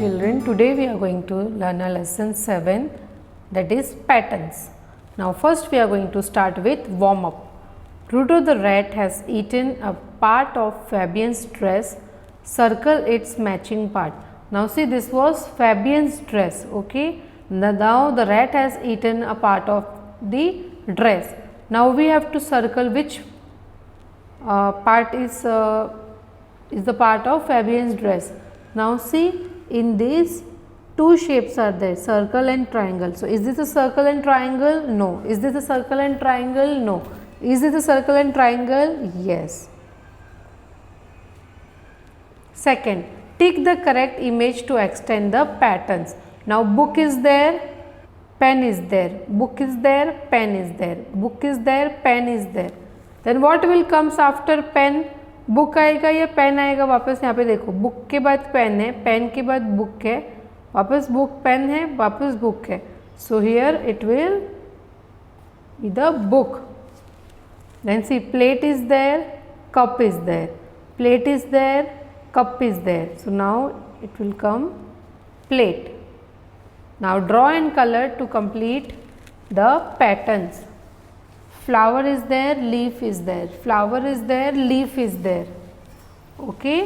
children, today we are going to learn a lesson 7, that is patterns. Now first we are going to start with warm up. Rudo the rat has eaten a part of Fabian's dress. Circle its matching part. Now see, this was Fabian's dress, okay. Now the rat has eaten a part of the dress. Now we have to circle which part is the part of Fabian's dress. Now see, in these two shapes are there, circle and triangle. So is this a circle and triangle? No. Is this a circle and triangle? No. Is this a circle and triangle? Yes. Second, tick the correct image to extend the patterns. Now book is there, pen is there, book is there, pen is there, book is there, pen is there. Then what will comes after pen? Book आएगा या pen आएगा? वापस यहाँ पे देखो, book के बाद pen है, पेन के बाद बुक है, वापस बुक पेन है, वापस बुक है. So here it will be the book. Then see, plate is there, cup is there, plate is there, cup is there. So now it will come plate. Now draw and colour to complete the patterns. Flower is there, leaf is there, flower is there, leaf is there, okay.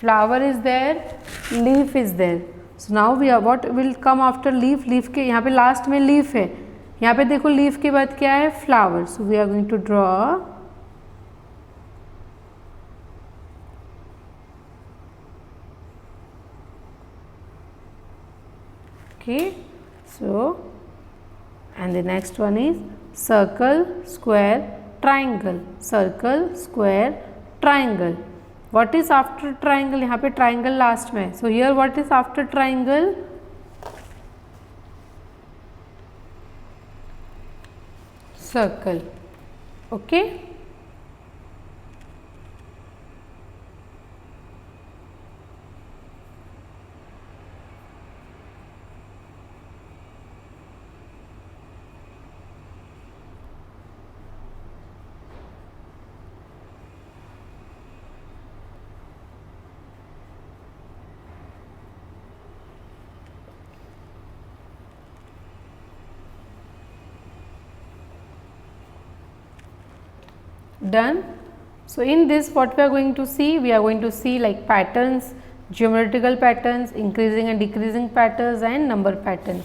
Flower is there, leaf is there. So now we are, what will come after leaf? Leaf के यहाँ पे last में leaf है, यहाँ पे देखो leaf के बाद क्या है? Flower. So we are going to draw okay. So and the next one is circle, square, triangle, circle, square, triangle. What is after triangle? यहाँ पे triangle last में. So here what is after triangle? Circle, okay. Done. So in this what we are going to see? We are going to see like patterns, geometrical patterns, increasing and decreasing patterns and number patterns.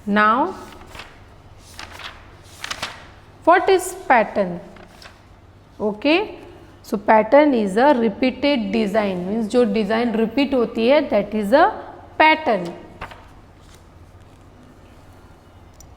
Now what is pattern? Okay. So pattern is a repeated design, means जो design repeat होती है, that is a pattern.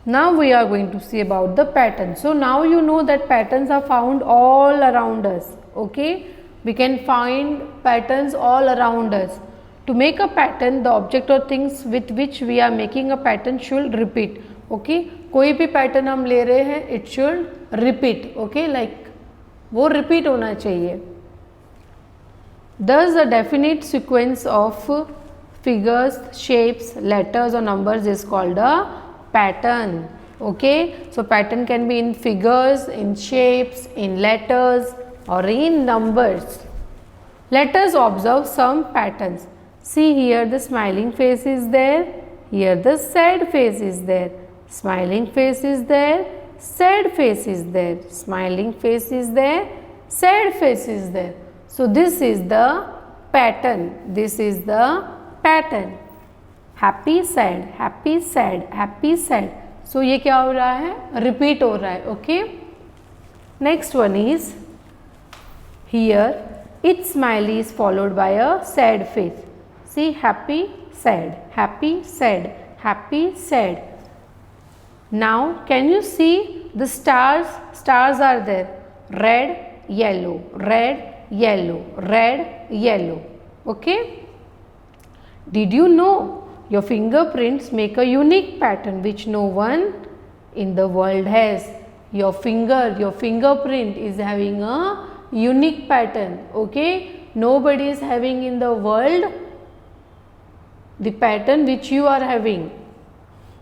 Now we are going to see about the pattern. So now you know that patterns are found all around us, okay. We can find patterns all around us. To make a pattern, the object or things with which we are making a pattern should repeat, okay. कोई भी pattern हम ले रहे हैं, it should repeat, okay, like वो repeat होना चाहिए. Thus a definite sequence of figures, shapes, letters or numbers is called a pattern, okay. So pattern can be in figures, in shapes, in letters or in numbers. Let us observe some patterns. See, here the smiling face is there, here the sad face is there, smiling face is there, sad face is there, smiling face is there, sad face is there. So this is the pattern, this is the pattern. Happy sad, happy sad, happy sad. So ये क्या हो रहा है? Repeat हो रहा है, okay. Next one is here it's smiley is followed by a sad face. See, happy sad, happy sad, happy sad. Now can you see the stars? Stars are there, red, yellow, red, yellow, red, yellow, okay. Did you know your fingerprints make a unique pattern which no one in the world has? Your fingerprint is having a unique pattern, okay. Nobody is having in the world the pattern which you are having.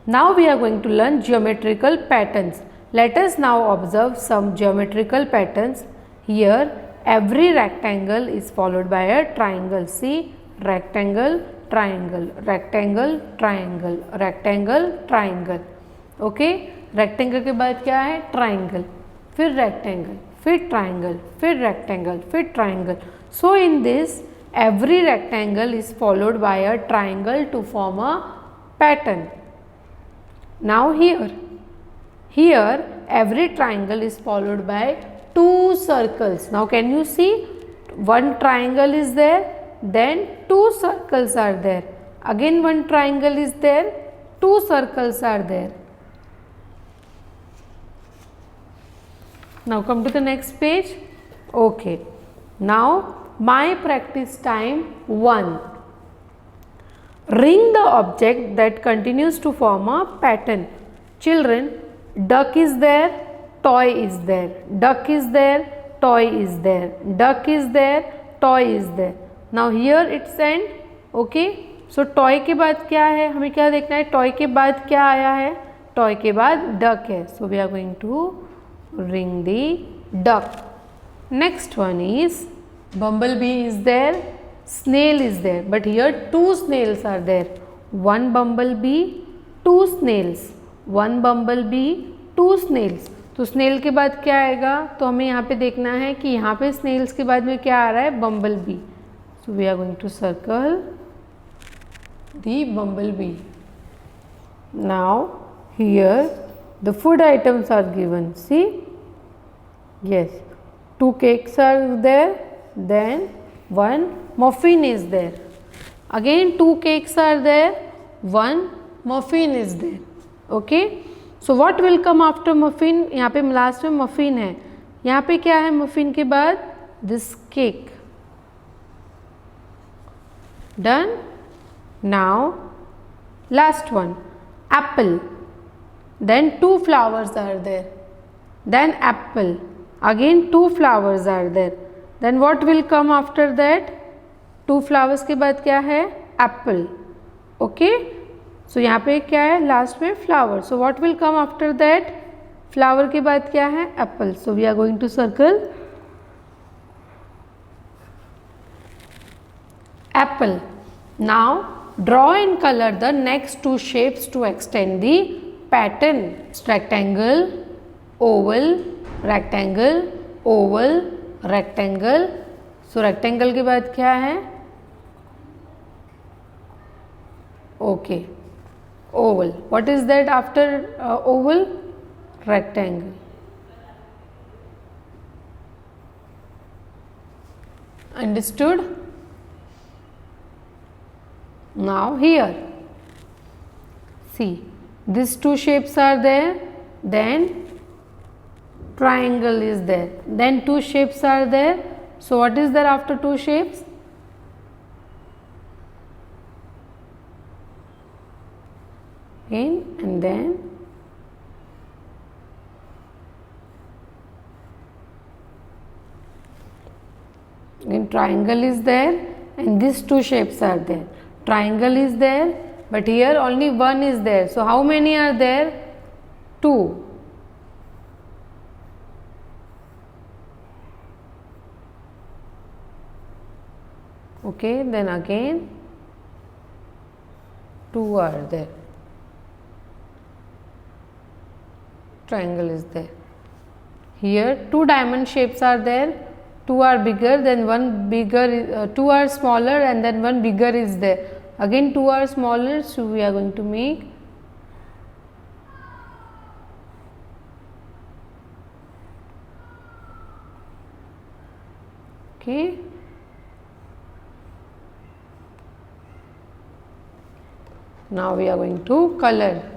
Now we are going to learn geometrical patterns. Let us now observe some geometrical patterns. Here every rectangle is followed by a triangle. See, rectangle, triangle, rectangle, triangle, rectangle, triangle. Okay, rectangle के बाद क्या है? Triangle, फिर rectangle, फिर triangle, फिर rectangle, फिर triangle. So in this every rectangle is followed by a triangle to form a pattern. Now here every triangle is followed by two circles. Now can you see, one triangle is there, then two circles are there, again one triangle is there, two circles are there. Now come to the next page. Okay, now my practice time 1. Ring the object that continues to form a pattern. Children, duck is there, toy is there, duck is there, toy is there, duck is there, toy is there. Now here it's end. Okay, so toy के बाद क्या है? हमें क्या देखना है? toy के बाद क्या आया है? toy के बाद duck है. So we are going to ring the duck. Next one is bumblebee is there, snail is there, but here two snails are there. One bumblebee, two snails, one bumblebee, two snails. तो snail के बाद क्या आएगा? तो हमें यहाँ पे देखना है कि यहाँ पे snails के बाद में क्या आ रहा है? bumblebee. So we are going to circle the bumblebee. Now here the food items are given. See, yes, two cakes are there, then one muffin is there, again two cakes are there, one muffin is there. Okay, so what will come after muffin? यहाँ पे last में muffin है, यहाँ पे क्या है muffin के बाद? this cake. Done. Now last one, apple, then two flowers are there, then apple, again two flowers are there, then what will come after that? two flowers के बाद क्या है? apple. Okay, so यहाँ पे क्या है? लास्ट में flower. So what will come after that? flower के बाद क्या है? apple. So we are going to circle apple. Now draw in color the next two shapes to extend the pattern. Rectangle, oval, rectangle, oval, rectangle. So rectangle के बाद क्या है? Okay, oval. What is that after oval? rectangle. Understood? Now here, see, these two shapes are there, then triangle is there, then two shapes are there. So what is there after two shapes? Again and then again triangle is there and these two shapes are there. Triangle is there, but here only one is there. So how many are there? Two. Okay, then again two are there. Triangle is there. Here two diamond shapes are there. Two are bigger, then one bigger, two are smaller, and then one bigger is there. Again two are smaller, so we are going to make okay. Now we are going to color.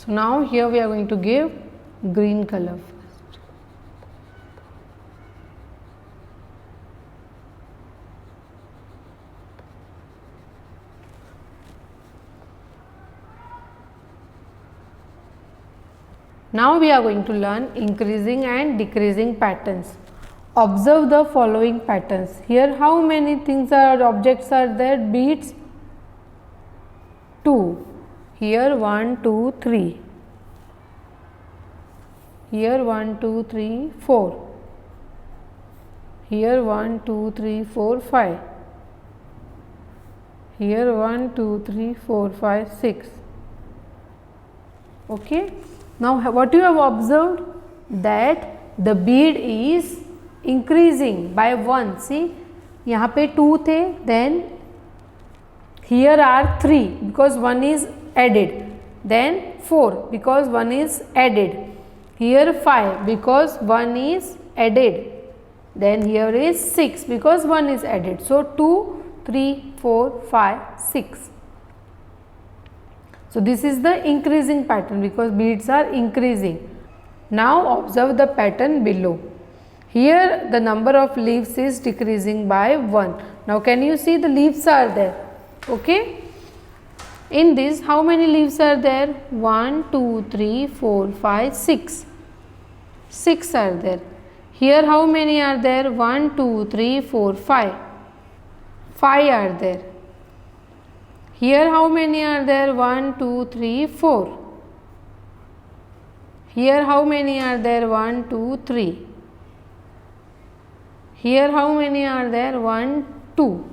So now here we are going to give green color. Now we are going to learn increasing and decreasing patterns. Observe the following patterns. Here how many things are objects are there? Beads 2. Here 1, 2, 3. Here 1, 2, 3, 4. Here 1, 2, 3, 4, 5. Here 1, 2, 3, 4, 5, 6. Okay. Now what you have observed? That the bead is increasing by 1. See, यहाँ पे 2 थे, then here are 3 because 1 is added, then 4 because 1 is added, here 5 because 1 is added, then here is 6 because 1 is added. So 2, 3, 4, 5, 6. So this is the increasing pattern because beads are increasing. Now observe the pattern below. Here the number of leaves is decreasing by 1. Now can you see the leaves are there? Okay. In this how many leaves are there? 1, 2, 3, 4, 5, 6. 6 are there. Here how many are there? 1, 2, 3, 4, 5. 5 are there. Here how many are there? 1, 2, 3, 4. Here how many are there? 1, 2, 3. Here how many are there? 1, 2.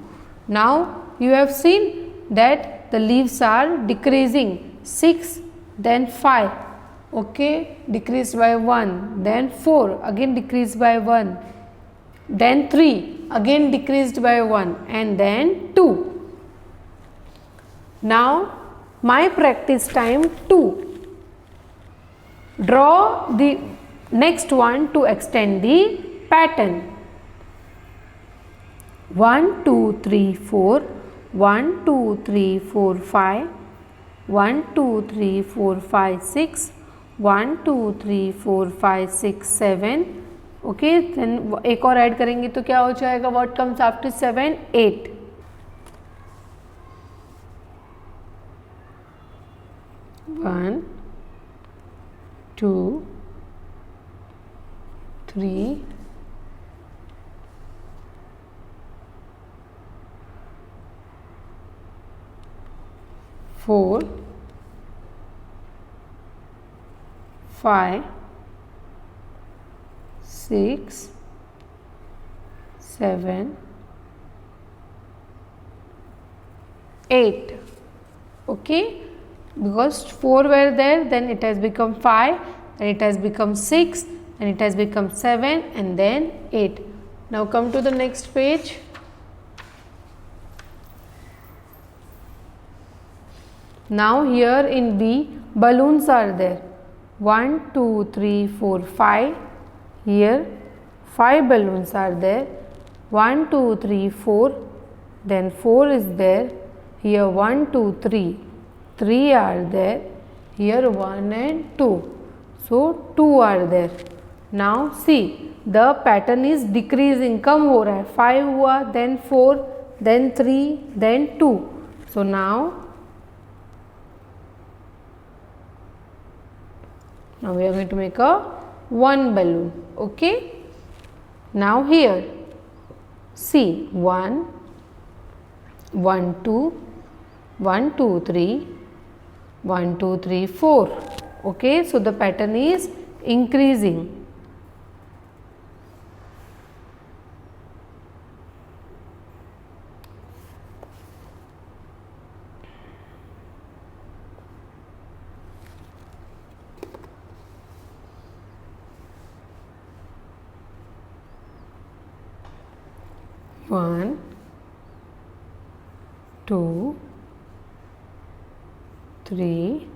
Now you have seen that the leaves are decreasing. 6, then 5. Okay, decreased by 1. Then 4, again decreased by 1. Then 3, again decreased by 1. And then 2. Now my practice time 2. Draw the next one to extend the pattern. 1, 2, 3, 4. 1, 2, 3, 4, 5. 1, 2, 3, 4, 5, 6. 1, 2, 3, 4, 5, 6, 7. Okay, then एक और add करेंगे तो क्या हो जाएगा? What comes after 7? 8. 1, 2, 3, 4, 5, 6, 7, 8. Okay, because 4 were there, then it has become 5, then it has become 6, and it has become 7, and then 8. Now come to the next page. Now here in B, balloons are there. 1, 2, 3, 4, 5. Here 5 balloons are there. 1, 2, 3, 4. Then 4 is there. Here 1, 2, 3. 3 are there. Here 1 and 2. So 2 are there. Now see, the pattern is decreasing. कम हो रहा है. 5 हुआ, then 4, then 3, then 2. So now we are going to make a 1 balloon. Okay. Now here see 1, 1, 2, 1, 2, 3, 1, 2, 3, 4. Okay. So the pattern is increasing. One, 2, 3,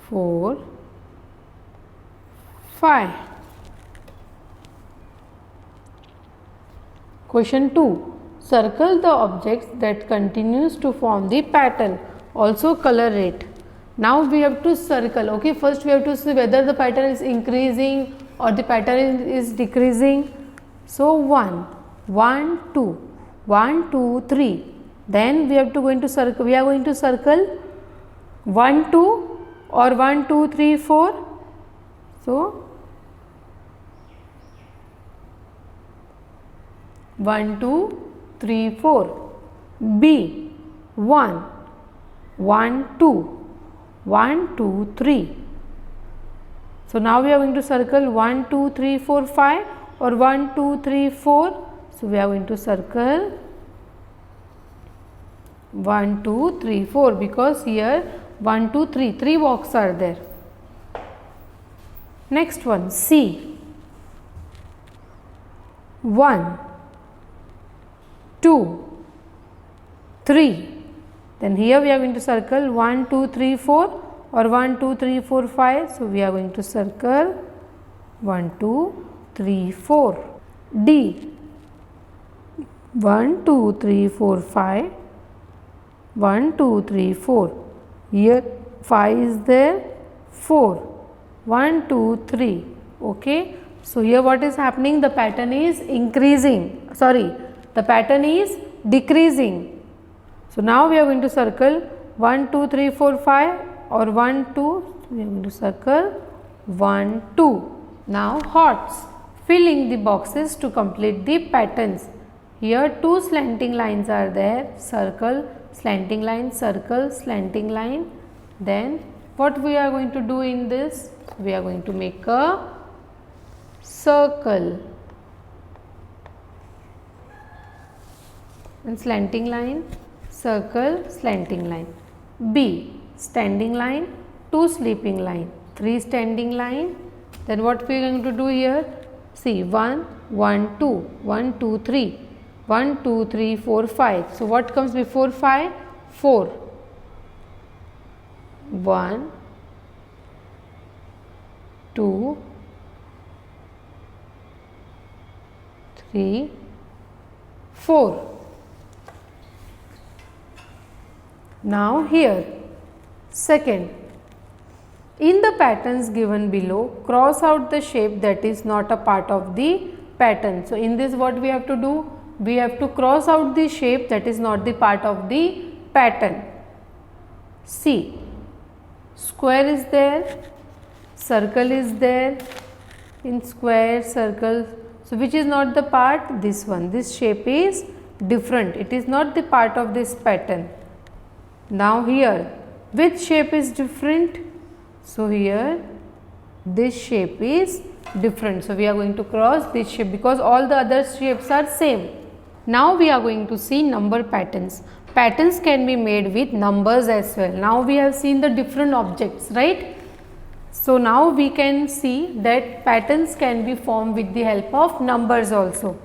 4, 5. Question 2. Circle the objects that continues to form the pattern. Also color it. Now we have to circle. Okay, first we have to see whether the pattern is increasing or the pattern is decreasing. So 1, 1, 2, 1, 2, 3. Then we have to going to circle. We are going to circle 1, 2 or 1, 2, 3, 4. So 1, 2, 3, 4. B 1, 1, 2. 1, 2, 3. So now we are going to circle 1, 2, 3, 4, 5 or 1, 2, 3, 4. So we are going to circle 1, 2, 3, 4 because here 1, 2, 3, 3 boxes are there. Next one C 1, 2, 3. Then here we are going to circle 1, 2, 3, 4 or 1, 2, 3, 4, 5. So we are going to circle 1, 2, 3, 4. D 1, 2, 3, 4, 5. 1, 2, 3, 4. Here 5 is there, 4. 1, 2, 3. Okay. So here what is happening? The pattern is increasing. Sorry, the pattern is decreasing. So now we are going to circle 1, 2, 3, 4, 5 or 1, 2. We are going to circle 1, 2. Now HOTS, filling the boxes to complete the patterns. Here 2 slanting lines are there, circle, slanting line, circle, slanting line. Then what we are going to do in this? We are going to make a circle and slanting line, circle, slanting line. B standing line, 2 sleeping line, 3 standing line. Then what we are going to do here? See 1, 1, 2, 1, 2, 3, 1, 2, 3, 4, 5. So what comes before 5? 4. 1, 2, 3, 4. Now here second, in the patterns given below, cross out the shape that is not a part of the pattern. So in this what we have to do? We have to cross out the shape that is not the part of the pattern. See, square is there, circle is there, in square, circle. So which is not the part? This one. This shape is different. It is not the part of this pattern. Now here, which shape is different? So here, this shape is different. So we are going to cross this shape because all the other shapes are same. Now we are going to see number patterns. Patterns can be made with numbers as well. Now we have seen the different objects, right? So now we can see that patterns can be formed with the help of numbers also.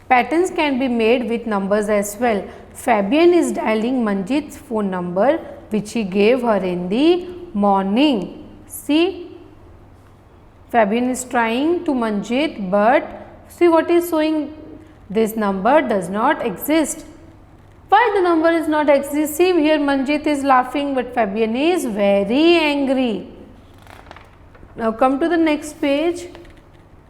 Patterns can be made with numbers as well. Fabian is dialing Manjit's phone number which he gave her in the morning. See, Fabian is trying to Manjit, but see what is showing? This number does not exist. Why the number is not exist? See here Manjit is laughing, but Fabian is very angry. Now come to the next page.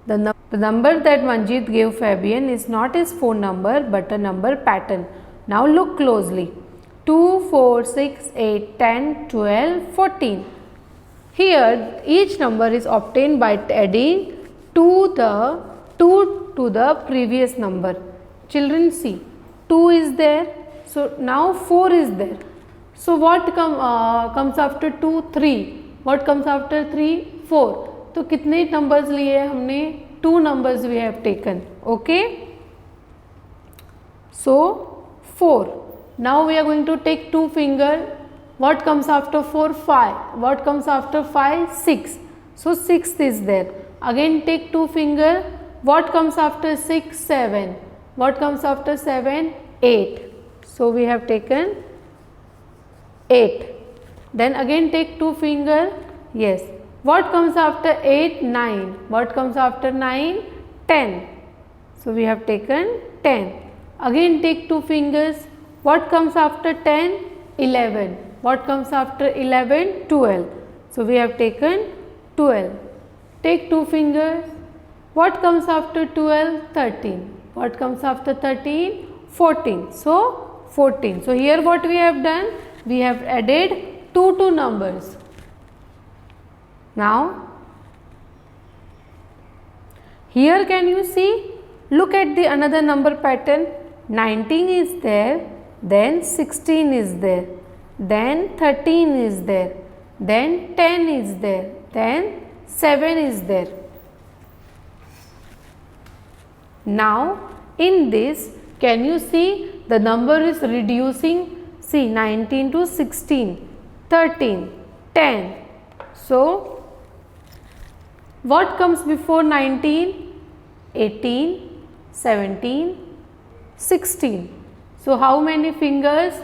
The number that Manjit gave Fabian is not his phone number but a number pattern. Now look closely. 2, 4, 6, 8, 10, 12, 14. Here each number is obtained by adding 2 to the previous number. Children see, 2 is there. So now 4 is there. So what comes after 2? 3. What comes after 3? 4. तो कितने numbers लिए हमने? 2 numbers we have taken. Okay. So 4. Now we are going to take 2 finger. What comes after 4? 5. What comes after 5? 6. So 6 is there. Again take 2 finger. What comes after 6? 7. What comes after 7? 8. So we have taken 8. Then again take 2 finger. Yes. What comes after 8? 9. What comes after 9? 10. So we have taken 10. Again take 2 fingers. What comes after 10? 11. What comes after 11? 12. So we have taken 12. Take 2 fingers. What comes after 12? 13. What comes after 13? 14. So 14. So here what we have done? We have added 2 numbers. Now here can you see? Look at the another number pattern. 19 is there, then 16 is there, then 13 is there, then 10 is there, then 7 is there. Now in this, can you see the number is reducing? See, 19 to 16, 13, 10. So what comes before 19? 18, 17, 16. So how many fingers?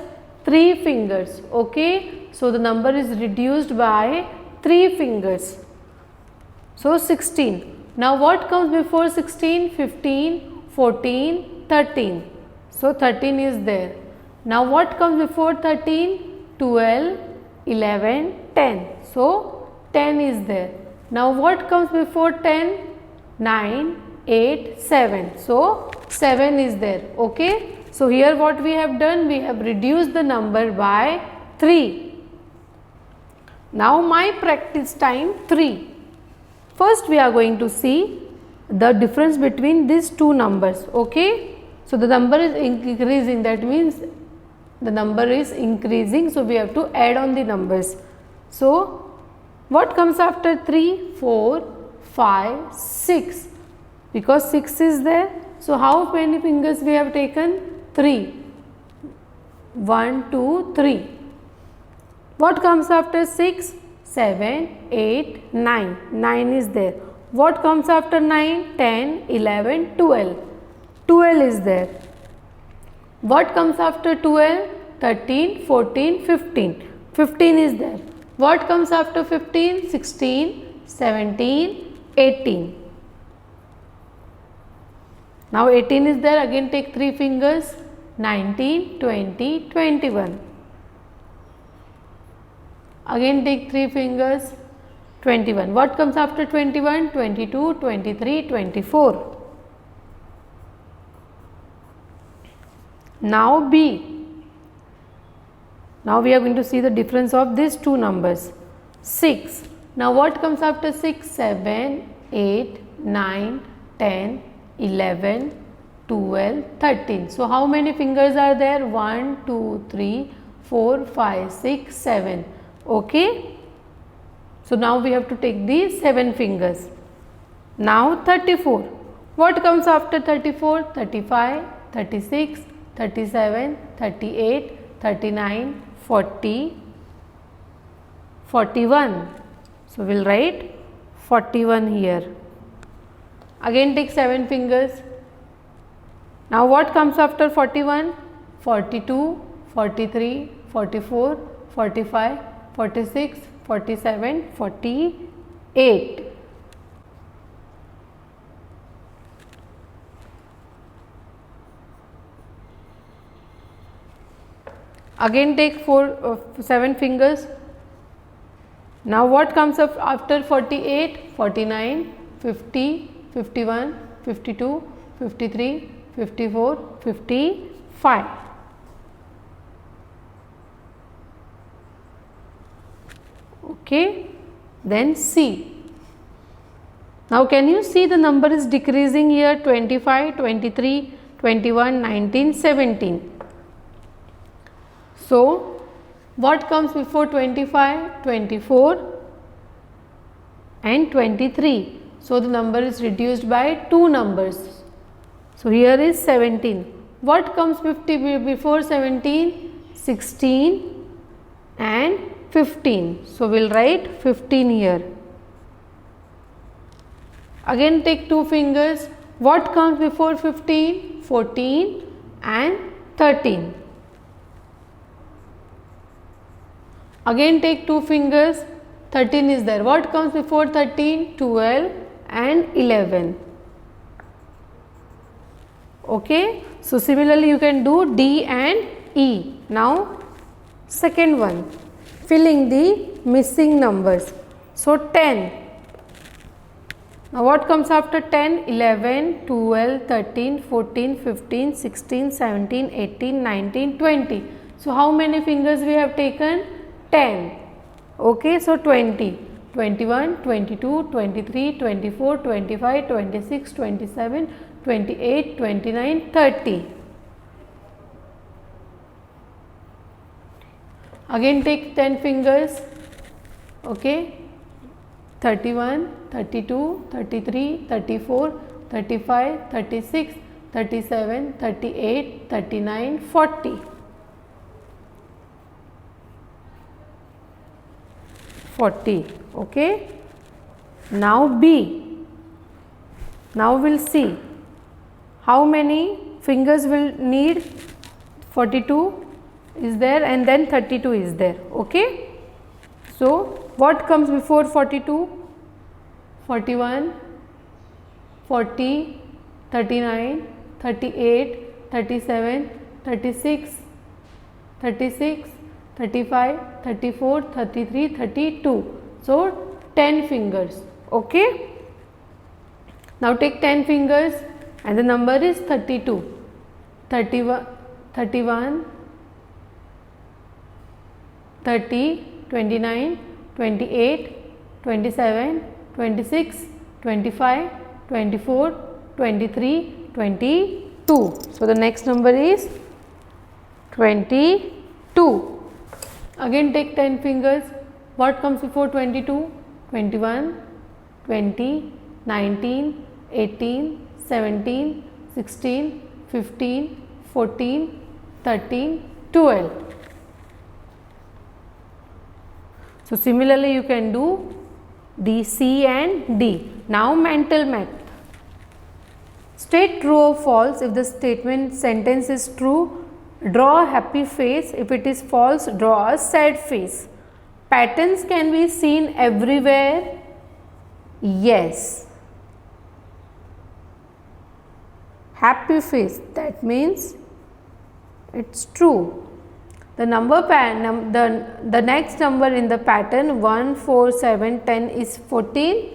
3 fingers. Okay. So the number is reduced by 3 fingers. So 16. Now what comes before 16? 15, 14, 13. So 13 is there. Now what comes before 13? 12, 11, 10. So 10 is there. Now what comes before 10? 9, 8, 7. So 7 is there. Okay. So here what we have done? We have reduced the number by 3. Now my practice time 3. First we are going to see the difference between these 2 numbers. Okay. So the number is increasing, that means the number is increasing. So we have to add on the numbers. So what comes after 3? 4, 5, 6. Because 6 is there. So how many fingers we have taken? 3. 1, 2, 3. What comes after 6? 7, 8, 9. 9 is there. What comes after 9? 10, 11, 12. 12 is there. What comes after 12? 13, 14, 15. 15 is there. What comes after 15? 16, 17, 18. Now 18 is there. Again take 3 fingers. 19, 20, 21. Again take 3 fingers. 21. What comes after 21? 22, 23, 24. Now B. Now we are going to see the difference of these 2 numbers. 6. Now what comes after 6? 7, 8, 9, 10, 11, 12, 13. So how many fingers are there? 1, 2, 3, 4, 5, 6, 7. Okay. So now we have to take these 7 fingers. Now 34. What comes after 34? 35, 36, 37, 38, 39, 40, 41. So we will write 41 here. Again take 7 fingers. Now what comes after 41? 42, 43, 44, 45, 46, 47, 48. Again take 7 fingers. Now what comes up after 48? 49, 50, 51, 52, 53, 54, 55. Okay. Then C. Now can you see the number is decreasing here? 25, 23, 21, 19, 17. So what comes before 25? 24 and 23. So the number is reduced by 2 numbers. So here is 17. What comes before 17? 16 and 15. So we will write 15 here. Again take 2 fingers. What comes before 15? 14 and 13. Again take 2 fingers. 13 is there. What comes before 13? 12 and 11. Okay. So similarly you can do D and E. Now second one. filling the missing numbers. So 10. Now what comes after 10? 11, 12, 13, 14, 15, 16, 17, 18, 19, 20. So how many fingers we have taken? 10. Okay, so 20. 21, 22, 23, 24, 25, 26, 27, 28, 29, 30. Again take 10 fingers. Okay. 31, 32, 33, 34, 35, 36, 37, 38, 39, 40. 40. Okay. Now B. Now we'll see how many fingers will need. 42 is there and then 32 is there. Okay. So what comes before 42? 41, 40, 39, 38, 37, 36, 36, 35, 34, 33, 32. So 10 fingers. Okay. Now take 10 fingers and the number is 32. 31, 31, 30, 29, 28, 27, 26, 25, 24, 23, 22. So the next number is 22. Again take 10 fingers. What comes before 22? 21, 20, 19, 18, 17, 16, 15, 14, 13, 12. So similarly you can do D, C and D. Now mental math. State true or false. If the statement sentence is true, draw a happy face. If it is false, draw a sad face. Patterns can be seen everywhere. Yes. Happy face, that means it's true. The number the next number in the pattern 1, 4, 7, 10 is 14.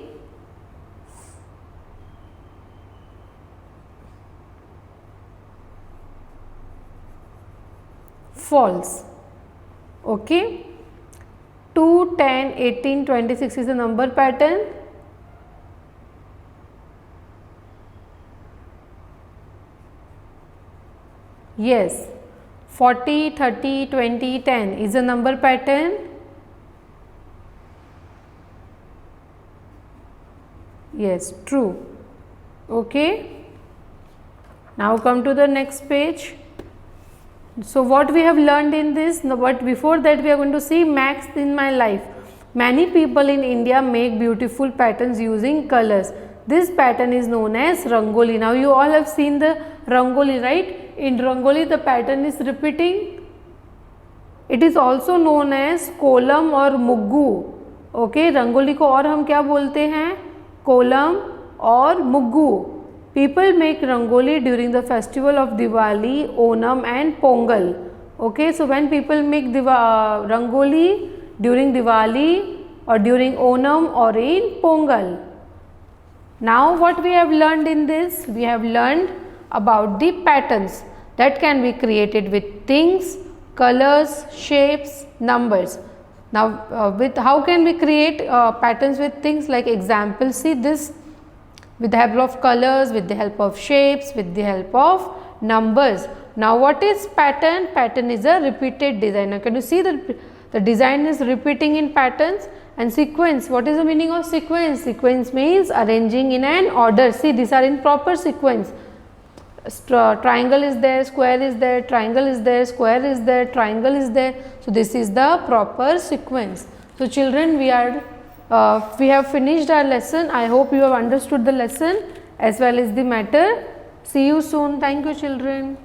False. Okay. 2, 10, 18, 26 is a number pattern. Yes. 40, 30, 20, 10 is a number pattern. Yes, true. Okay. Now come to the next page. So what we have learned in this, but before that we are going to see maths in my life. Many people in India make beautiful patterns using colors. This pattern is known as Rangoli. Now you all have seen the Rangoli, right? In Rangoli the pattern is repeating. It is also known as kolam और मुग्गू. Okay, rangoli को और हम क्या बोलते हैं? कोलम और मुग्गू. People make rangoli during the festival of Diwali, Onam and Pongal. Okay, so when people make rangoli during Diwali or during Onam or in Pongal. Now what we have learned in this? We have learned about the patterns that can be created with things, colors, shapes, numbers. Now with how can we create patterns with things? Like example, see this. With the help of colors, with the help of shapes, with the help of numbers. Now what is pattern? Pattern is a repeated design. Now can you see that the design is repeating in patterns? And sequence, what is the meaning of sequence? Sequence means arranging in an order. See, these are in proper sequence. Triangle is there, square is there, triangle is there, square is there, triangle is there. So this is the proper sequence. So children, we have finished our lesson. I hope you have understood the lesson as well as the matter. See you soon. Thank you, children.